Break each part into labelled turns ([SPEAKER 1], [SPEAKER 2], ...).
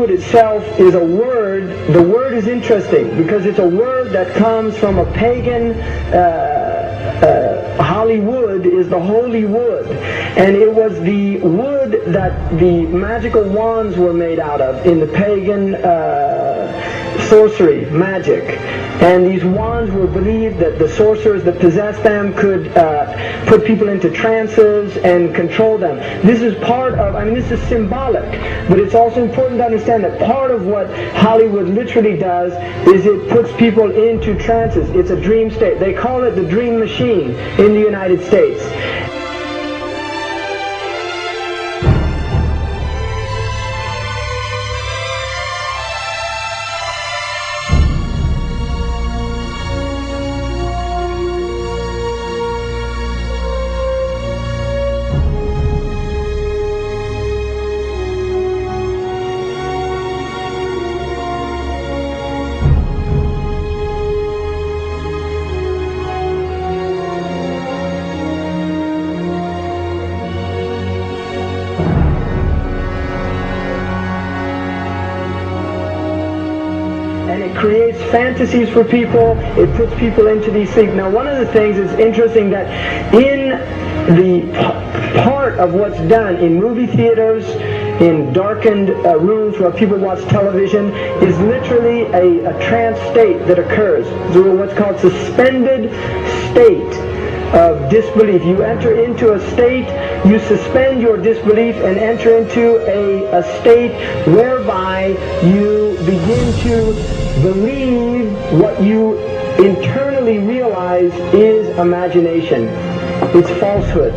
[SPEAKER 1] Hollywood itself is a word. The word is interesting because it's a word that comes from a pagan. Hollywood is the holy wood, and it was the wood that the magical wands were made out of in the pagan sorcery, magic. And these wands were believed that the sorcerers that possessed them could put people into trances and control them. This is part of, this is symbolic, but it's also important to understand that part of what Hollywood literally does is it puts people into trances. It's a dream state. They call it the dream machine in the United States. Creates fantasies for people. It puts people into these things. Now, one of the things is interesting that in the part of what's done in movie theaters, in darkened rooms where people watch television, is literally a trance state that occurs. So what's called suspended state of disbelief. You enter into a state, you suspend your disbelief and enter into a state whereby you begin to believe what you internally realize is imagination. It's falsehood.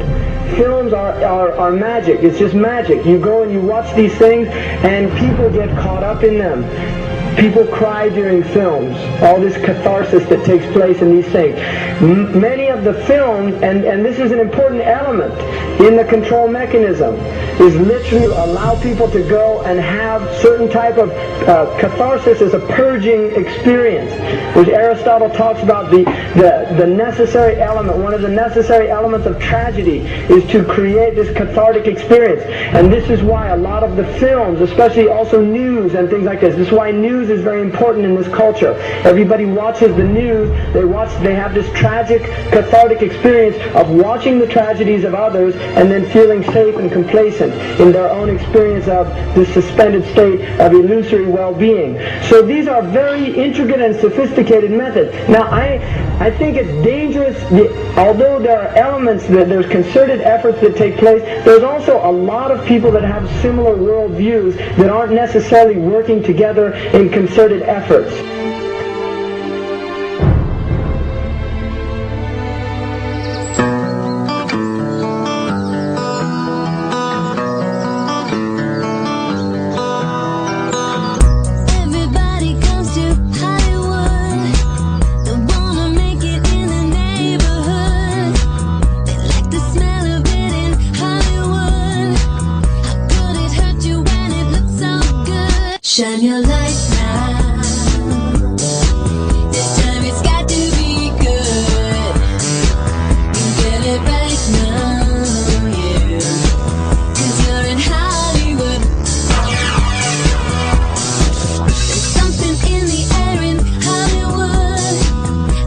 [SPEAKER 1] Films are magic. It's just magic. You go and you watch these things and people get caught up in them. People cry during films. All this catharsis that takes place in these things. Many of the films, and this is an important element in the control mechanism, is literally allow people to go and have certain type of catharsis as a purging experience, which Aristotle talks about the necessary element. One of the necessary elements of tragedy is to create this cathartic experience. And this is why a lot of the films, especially also news and things like this is why news is very important in this culture. Everybody watches the news, they have this tragic, cathartic experience of watching the tragedies of others and then feeling safe and complacent in their own experience of this suspended state of illusory well-being. So these are very intricate and sophisticated methods. Now I think it's dangerous, although there are elements, there's concerted efforts that take place, there's also a lot of people that have similar worldviews that aren't necessarily working together in concerted efforts.
[SPEAKER 2] Shine your light now. This time it's got to be good. You get it right now, yeah. 'Cause you're in Hollywood. There's something in the air in Hollywood.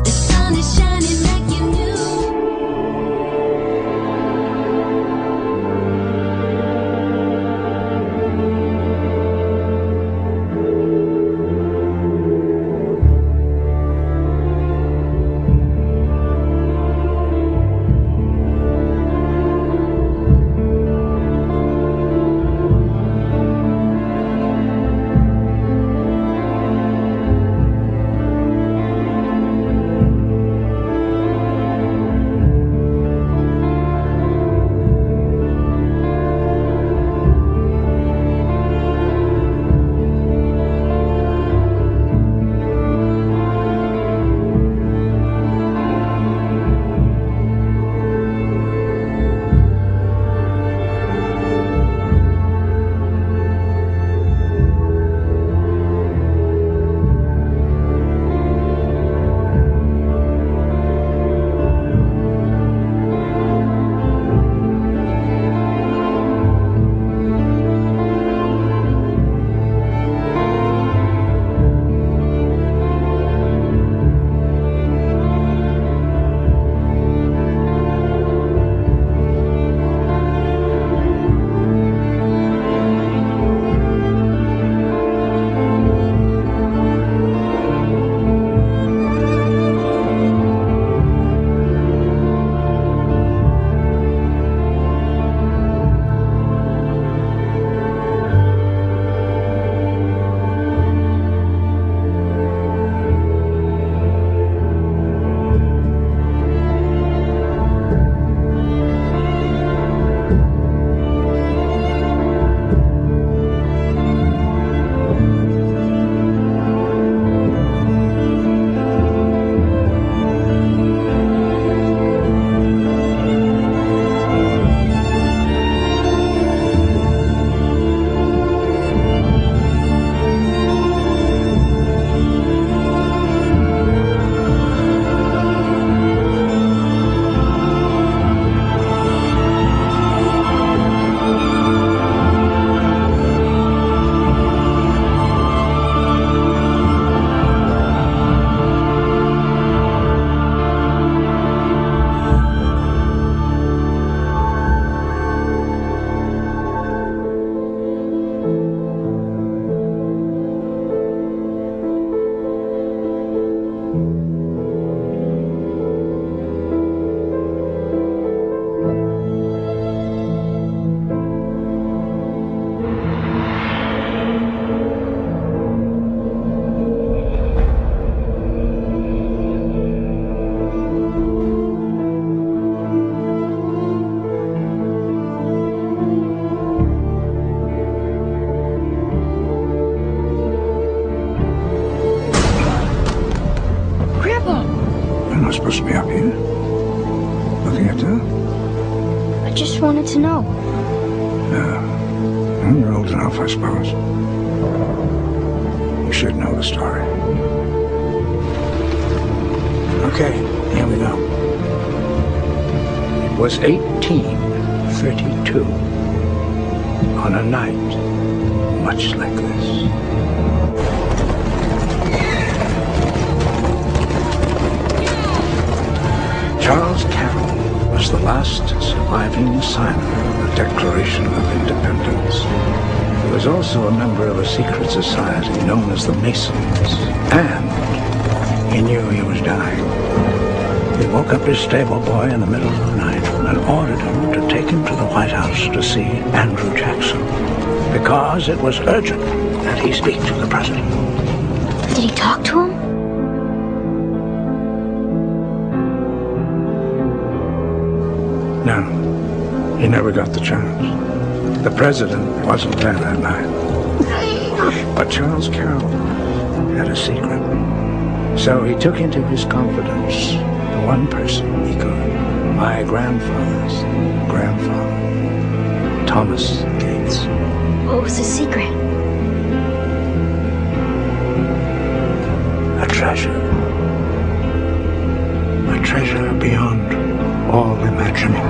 [SPEAKER 2] The sun is shining like you knew.
[SPEAKER 3] I'm not supposed to be up here. Looking at her?
[SPEAKER 4] I just wanted to know.
[SPEAKER 3] Well, you're old enough, I suppose. You should know the story. Okay, here we go. It was 1832. On a night much like this. Charles Carroll was the last surviving signer of the Declaration of Independence. He was also a member of a secret society known as the Masons, and he knew he was dying. He woke up his stable boy in the middle of the night and ordered him to take him to the White House to see Andrew Jackson, because it was urgent that he speak to the president.
[SPEAKER 4] Did he talk to him?
[SPEAKER 3] No, he never got the chance. The president wasn't there that night. But Charles Carroll had a secret. So he took into his confidence the one person he could. My grandfather's grandfather, Thomas Gates.
[SPEAKER 4] What was his secret?
[SPEAKER 3] A treasure. A treasure beyond all imagining.